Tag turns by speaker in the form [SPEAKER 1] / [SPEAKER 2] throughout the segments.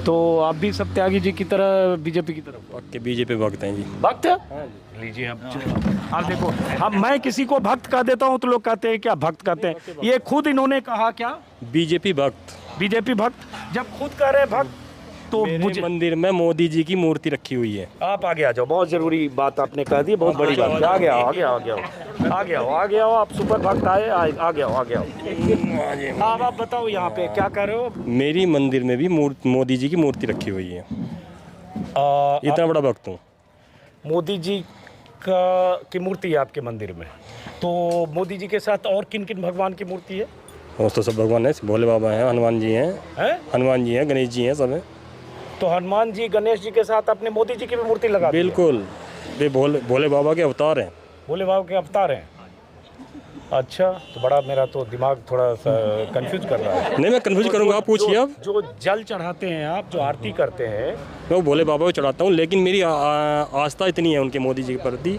[SPEAKER 1] तो आप भी सब त्यागी जी की तरह बीजेपी की तरफ
[SPEAKER 2] पक्के बीजेपी भक्त हैं जी।
[SPEAKER 1] भक्त लीजिए आप देखो, हम मैं किसी को भक्त कह देता हूँ तो लोग कहते हैं क्या भक्त कहते हैं, ये खुद इन्होंने कहा क्या
[SPEAKER 2] बीजेपी भक्त।
[SPEAKER 1] बीजेपी भक्त, जब खुद कह रहे भक्त तो
[SPEAKER 2] मेरे मंदिर में मोदी जी की मूर्ति रखी हुई है।
[SPEAKER 1] आप आगे आ जाओ, बहुत जरूरी बात आपने कह दी, बहुत बड़ी बात। आ गया आप सुपर भक्त आए, आ गया आप बताओ यहाँ पे क्या कर रहे हो।
[SPEAKER 2] मेरी मंदिर में भी मोदी जी की मूर्ति रखी हुई है। इतना बड़ा भक्त हूँ।
[SPEAKER 1] मोदी जी की मूर्ति है आपके मंदिर में, तो मोदी जी के साथ और किन किन भगवान की मूर्ति है?
[SPEAKER 2] और तो सब भगवान है, भोले बाबा हैं, हनुमान जी हैं, गणेश जी हैं, सब हैं।
[SPEAKER 1] तो हनुमान जी गणेश जी के साथ अपने मोदी जी की भी मूर्ति लगा दी है?
[SPEAKER 2] बिल्कुल, वे भोले बाबा के अवतार हैं।
[SPEAKER 1] भोले बाबा के अवतार हैं। अच्छा, तो बड़ा मेरा तो दिमाग थोड़ा सा कंफ्यूज कर रहा है।
[SPEAKER 2] नहीं, मैं कंफ्यूज करूंगा, आप पूछिए। आप
[SPEAKER 1] जो जल चढ़ाते हैं, आप जो आरती करते हैं,
[SPEAKER 2] मैं वो भोले बाबा को चढ़ाता हूँ, लेकिन मेरी आस्था इतनी है उनके मोदी जी के प्रति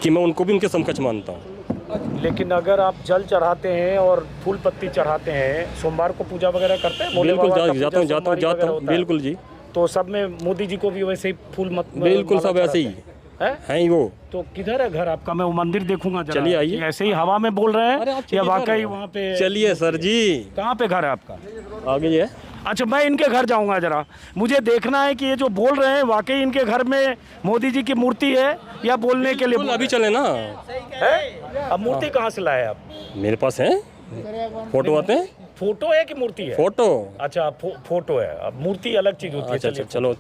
[SPEAKER 2] कि मैं उनको भी उनके समकक्ष मानता हूँ।
[SPEAKER 1] लेकिन अगर आप जल चढ़ाते हैं और फूल पत्ती चढ़ाते हैं, सोमवार को पूजा वगैरह करते हैं?
[SPEAKER 2] बिल्कुल, जाता हूँ, बिल्कुल जी।
[SPEAKER 1] तो सब में मोदी जी को भी वैसे ही फूल
[SPEAKER 2] बिल्कुल सब ऐसे ही हैं ही वो।
[SPEAKER 1] तो किधर है घर आपका? मैं वो मंदिर देखूंगा जरा।
[SPEAKER 2] चलिए आइए।
[SPEAKER 1] ऐसे ही हवा में बोल रहे हैं या वाकई वहाँ पे?
[SPEAKER 2] चलिए सर जी।
[SPEAKER 1] कहाँ पे घर है आपका?
[SPEAKER 2] आगे है।
[SPEAKER 1] अच्छा, मैं इनके घर जाऊंगा जरा, मुझे देखना है कि ये जो बोल रहे हैं वाकई इनके घर में मोदी जी की मूर्ति है या बोलने के लिए?
[SPEAKER 2] अभी चले ना।
[SPEAKER 1] है? अब मूर्ति कहाँ से लाए आप? मेरे
[SPEAKER 2] पास है, फोटो आते हैं।
[SPEAKER 1] फोटो है कि मूर्ति है?
[SPEAKER 2] फोटो।
[SPEAKER 1] अच्छा, फोटो है। अब मूर्ति अलग चीज होती है।
[SPEAKER 2] अच्छा, चलो।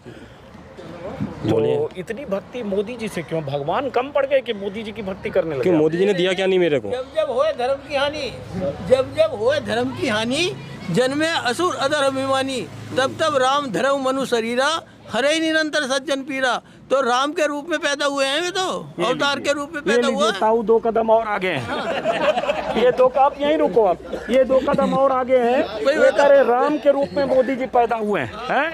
[SPEAKER 3] तो इतनी भक्ति मोदी जी से क्यों? भगवान कम पड़ गए कि मोदी जी की भक्ति करने लगे?
[SPEAKER 2] क्यों, मोदी जी ने दिया क्या नहीं मेरे को?
[SPEAKER 4] जब जब होए धर्म की हानि जन्मे असुर अधर अभिमानी, तब तब राम धर्म मनु शरीरा, हरे निरंतर सज्जन पीरा। तो राम के रूप में पैदा हुए हैं, वे तो अवतार के रूप में पैदा हुआ है।
[SPEAKER 1] ताऊ 2 कदम और आगे हैं। ये दो, आप यहीं रुको, आप ये 2 कदम और आगे हैं। ये करे राम के रूप में मोदी जी पैदा हुए हैं।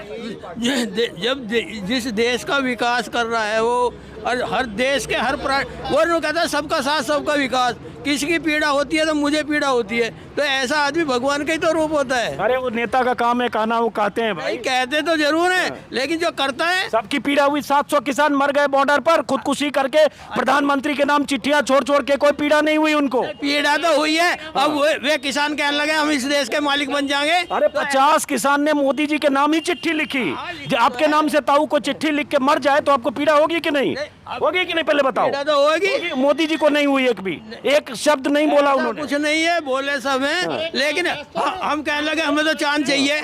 [SPEAKER 4] जब जिस देश का विकास कर रहा है वो, और हर देश के हर वो कहता है सबका साथ सबका विकास। किसी की पीड़ा होती है तो मुझे पीड़ा होती है, तो ऐसा आदमी भगवान का ही तो रूप होता है।
[SPEAKER 1] अरे वो नेता का काम है कहना, वो कहते हैं भाई।
[SPEAKER 4] कहते तो जरूर है, लेकिन जो करता है।
[SPEAKER 1] सबकी पीड़ा हुई, 700 किसान मर गए बॉर्डर पर खुदकुशी करके, प्रधानमंत्री के नाम चिट्ठियां छोड़ छोड़ के, कोई पीड़ा नहीं हुई उनको।
[SPEAKER 4] पीड़ा तो हुई है। अब वे किसान कहने लगे हम इस देश के मालिक बन जाएंगे।
[SPEAKER 1] अरे 50 किसान ने मोदी जी के नाम ही चिट्ठी लिखी। आपके नाम से ताऊ को चिट्ठी लिख के मर जाए तो आपको पीड़ा होगी कि नहीं? होगी कि नहीं, पहले बताओ।
[SPEAKER 4] पीड़ा तो होगी।
[SPEAKER 1] मोदी जी को नहीं हुई, एक भी एक शब्द नहीं बोला उन्होंने।
[SPEAKER 4] कुछ नहीं है, बोले सब हैं, लेकिन हम कहने लगे हमें तो चांद चाहिए,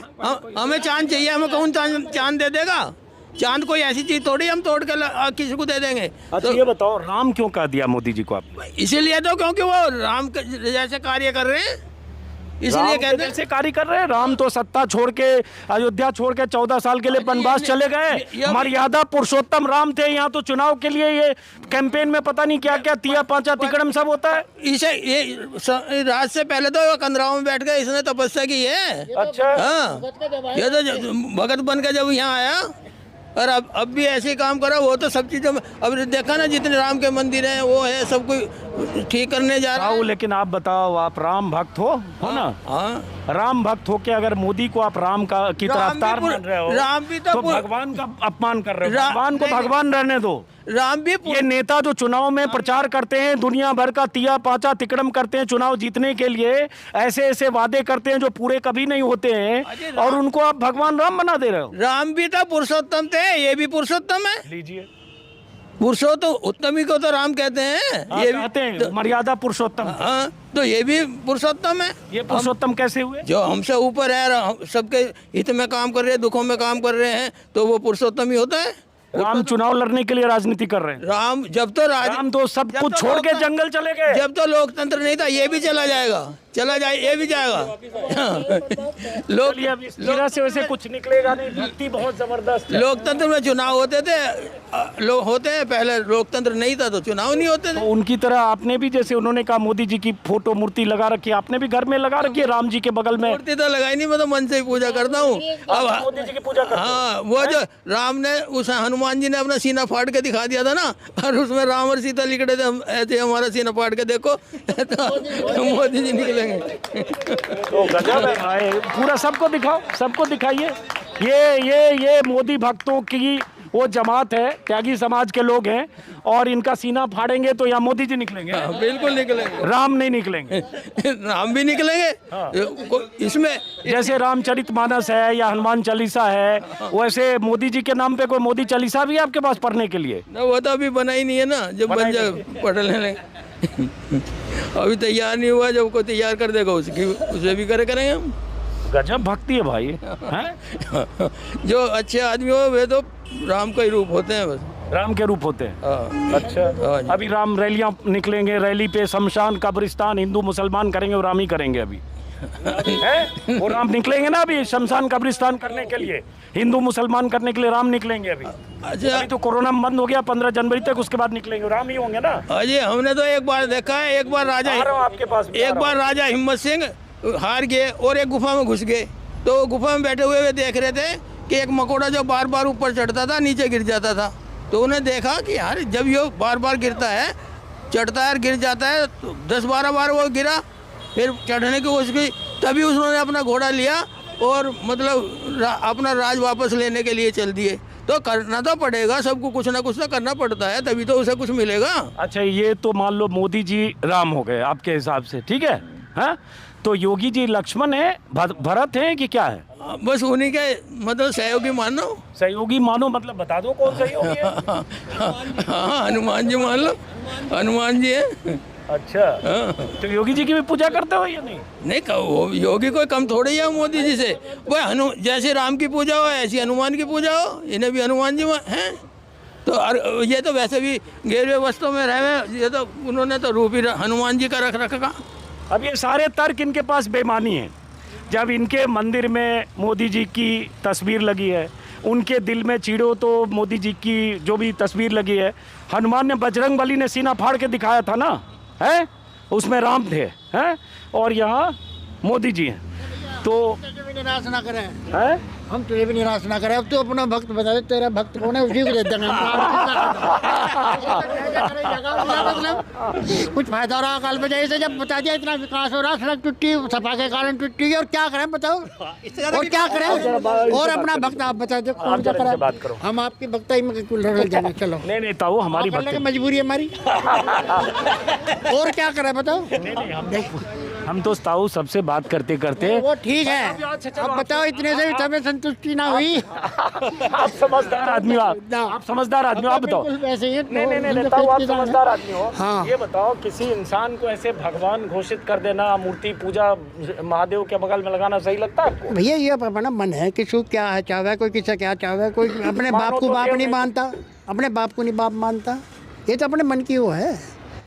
[SPEAKER 4] हमें चांद चाहिए। हमें कौन चांद दे देगा? चांद कोई ऐसी चीज थोड़ी हम तोड़ के किसी को दे देंगे।
[SPEAKER 1] अच्छा, ये बताओ राम क्यों कह दिया मोदी जी को आप?
[SPEAKER 4] इसीलिए तो क्योंकि वो राम के जैसे कार्य कर रहे हैं, इसलिए कहते हैं।
[SPEAKER 1] जैसे कार्य कर रहे हैं। राम तो सत्ता छोड़ के, अयोध्या छोड़ के 14 साल के लिए वनवास चले गए। मर्यादा पुरुषोत्तम राम थे। यहाँ तो चुनाव के लिए ये कैंपेन में पता नहीं क्या क्या तिया पांचा तिकड़म सब होता है।
[SPEAKER 4] इसे ये रात से पहले तो कंदराव में बैठ गए, इसने तपस्या की है।
[SPEAKER 1] अच्छा,
[SPEAKER 4] हाँ, ये तो भगत बन के जब यहाँ आया, और अब भी ऐसे ही काम करा। वो तो सब चीज़ों में अब देखा ना, जितने राम के मंदिर हैं वो है, सब कोई ठीक करने जा रहा है।
[SPEAKER 1] लेकिन आप बताओ, आप राम भक्त हो ना?
[SPEAKER 4] हाँ,
[SPEAKER 1] राम भक्त हो के अगर मोदी को आप राम का की तरह अवतार मान रहे हो,
[SPEAKER 4] राम भी तो
[SPEAKER 1] भगवान का अपमान कर रहे हो। भगवान को भगवान रहने दो।
[SPEAKER 4] राम भी
[SPEAKER 1] ये नेता जो चुनाव में प्रचार करते हैं, दुनिया भर का तिया पांचा तिकड़म करते हैं चुनाव जीतने के लिए, ऐसे ऐसे वादे करते हैं जो पूरे कभी नहीं होते हैं, और उनको आप भगवान राम बना दे रहे हो।
[SPEAKER 4] राम भी तो पुरुषोत्तम थे, ये भी पुरुषोत्तम है।
[SPEAKER 1] लीजिए,
[SPEAKER 4] पुरुषोत्तम उत्तमी को तो राम कहते हैं।
[SPEAKER 1] ये कहते हैं तो, मर्यादा पुरुषोत्तम।
[SPEAKER 4] हाँ, तो ये भी पुरुषोत्तम है।
[SPEAKER 1] ये पुरुषोत्तम कैसे हुए?
[SPEAKER 4] जो हमसे ऊपर है, सबके हित में काम कर रहे हैं, दुखों में काम कर रहे हैं, तो वो पुरुषोत्तम ही होता है।
[SPEAKER 1] राम चुनाव लड़ने के लिए राजनीति कर रहे हैं।
[SPEAKER 4] राम जब तो
[SPEAKER 1] राम तो सब कुछ छोड़ के जंगल चले गए।
[SPEAKER 4] जब तो लोकतंत्र नहीं था, ये भी चला जाएगा, चला जाए, ये भी जाएगा।
[SPEAKER 1] लोग से वैसे कुछ निकलेगा नहीं। भक्ति बहुत जबरदस्त है।
[SPEAKER 4] लोकतंत्र में चुनाव होते थे, लोग होते हैं, पहले लोकतंत्र नहीं था तो चुनाव नहीं होते थे।
[SPEAKER 1] तो उनकी तरह आपने भी, जैसे उन्होंने कहा मोदी जी की फोटो मूर्ति लगा रखी है, आपने भी घर में लगा रखी है राम जी के बगल में?
[SPEAKER 4] मूर्ति तो लगाई नहीं, मैं तो मन से ही पूजा करता हूँ।
[SPEAKER 1] अब मोदी जी की पूजा करते हो?
[SPEAKER 4] हाँ, वो जो राम ने, उस हनुमान जी ने अपना सीना फाड़ के दिखा दिया था ना, और उसमें राम और सीता लिखड़े थे, ऐसे हमारा सीना फाड़ के देखो तो मोदी जी निकलेंगे।
[SPEAKER 1] तो गजब है भाई, पूरा सबको दिखाओ, सबको दिखाइए। ये मोदी भक्तों की वो जमात है, त्यागी समाज के लोग हैं, और इनका सीना फाड़ेंगे तो यहाँ मोदी जी निकलेंगे।
[SPEAKER 4] बिल्कुल निकलेंगे,
[SPEAKER 1] राम नहीं निकलेंगे।
[SPEAKER 4] राम भी निकलेंगे। इसमें
[SPEAKER 1] जैसे रामचरितमानस है या हनुमान चालीसा है, वैसे मोदी जी के नाम पे कोई मोदी चालीसा भी है आपके पास पढ़ने के लिए?
[SPEAKER 4] ना, वो तो अभी बना ही नहीं है ना, जब बन जाए पढ़ लेंगे। अभी तैयार नहीं हुआ, जब कोई तैयार कर देगा उसे भी करेंगे हम।
[SPEAKER 1] गजब भक्ति है भाई, हैं?
[SPEAKER 4] जो अच्छे आदमी हो वे तो राम का ही रूप होते हैं, बस
[SPEAKER 1] राम के रूप होते हैं।
[SPEAKER 4] हाँ।
[SPEAKER 1] अच्छा,
[SPEAKER 4] हाँ जी।
[SPEAKER 1] अभी राम रैलियां निकलेंगे, रैली पे शमशान कब्रिस्तान हिंदू मुसलमान करेंगे, वो राम ही करेंगे अभी। हैं? वो राम निकलेंगे ना अभी शमशान कब्रिस्तान करने के लिए, हिंदू मुसलमान करने के लिए राम निकलेंगे अभी।
[SPEAKER 4] अच्छा,
[SPEAKER 1] अभी तो कोरोना बंद हो गया 15 जनवरी तक, उसके बाद निकलेंगे, राम ही होंगे ना।
[SPEAKER 4] अजय हमने तो एक बार देखा है, एक बार
[SPEAKER 1] आ रहा हूं आपके पास,
[SPEAKER 4] एक बार राजा हिम्मत सिंह हार गए और एक गुफा में घुस गए, तो गुफा में बैठे हुए वे देख रहे थे कि एक मकोड़ा जो बार बार ऊपर चढ़ता था नीचे गिर जाता था। तो उन्हें देखा कि यार जब ये बार बार गिरता है, चढ़ता है और गिर जाता है, तो 10-12 बार वो गिरा, फिर चढ़ने की कोशिश की, तभी उन्होंने अपना घोड़ा लिया और मतलब अपना राज वापस लेने के लिए चल दिए। तो करना तो पड़ेगा, सबको कुछ ना कुछ तो करना पड़ता है, तभी तो उसे कुछ मिलेगा।
[SPEAKER 1] अच्छा, ये तो मान लो मोदी जी राम हो गए आपके हिसाब से, ठीक है? हाँ, तो योगी जी लक्ष्मण है, भरत है कि क्या है?
[SPEAKER 4] बस उन्हीं के मतलब सहयोगी मानो।
[SPEAKER 1] सहयोगी मानो मतलब बता दो कौन सहयोगी है?
[SPEAKER 4] हाँ, हनुमान जी मान लो, हनुमान जी है।
[SPEAKER 1] अच्छा, तो योगी जी की भी पूजा करते हो या नहीं?
[SPEAKER 4] नहीं, वो योगी कोई कम थोड़े ही है मोदी जी से। वो जैसे राम की पूजा हो ऐसी हनुमान की पूजा हो, इन्हें भी हनुमान जी हैं। तो ये तो वैसे भी गेरुए वस्त्रों में रहे, ये तो उन्होंने तो रूप ही हनुमान जी का रख रखा।
[SPEAKER 1] अब ये सारे तर्क इनके पास बेमानी है। जब इनके मंदिर में मोदी जी की तस्वीर लगी है, उनके दिल में चीड़ो तो मोदी जी की जो भी तस्वीर लगी है, हनुमान ने बजरंग बली ने सीना फाड़ के दिखाया था ना, है? उसमें राम थे, हैं? और यहाँ मोदी जी हैं। तो
[SPEAKER 5] निराश ना करें,
[SPEAKER 1] हैं?
[SPEAKER 5] हम तुझे भी निराश ना करें। अब तो अपना भक्त बता दे, तेरा भक्त कौन है उसी को दे देंगे। मतलब कुछ फायदा हो रहा काल बजाई से, जब बता दिया इतना विकास हो रहा, सड़क टूटी, सफा के कारण टूटी, और क्या करें बताओ, और क्या करें? और अपना भक्त आप बता दो कौन सा करें?
[SPEAKER 1] बात करो,
[SPEAKER 5] हम आपकी भक्ताई में लड़ जाएंगे। चलो
[SPEAKER 1] नहीं ताऊ, हमारी
[SPEAKER 5] मजबूरी है हमारी। और क्या करें बताओ?
[SPEAKER 1] हम तो ताऊ सबसे बात करते करते,
[SPEAKER 5] वो ठीक है, अब बताओ इतने से भी तबे संतुष्टि ना हुई।
[SPEAKER 1] आप समझदार आदमी हो, आप समझदार आदमी हो, आप बताओ।
[SPEAKER 5] वैसे ही
[SPEAKER 1] नहीं ताऊ, आप समझदार आदमी हो।
[SPEAKER 5] हाँ।
[SPEAKER 1] ये बताओ, किसी इंसान को ऐसे भगवान घोषित कर देना, मूर्ति पूजा महादेव के बगल में लगाना सही लगता है आपको?
[SPEAKER 5] भैया ये अपना मन है, किसी क्या है चाहे, कोई किसी क्या चाहे, कोई अपने बाप को बाप नहीं मानता, अपने बाप को नहीं बाप मानता, ये तो अपने मन की वो है।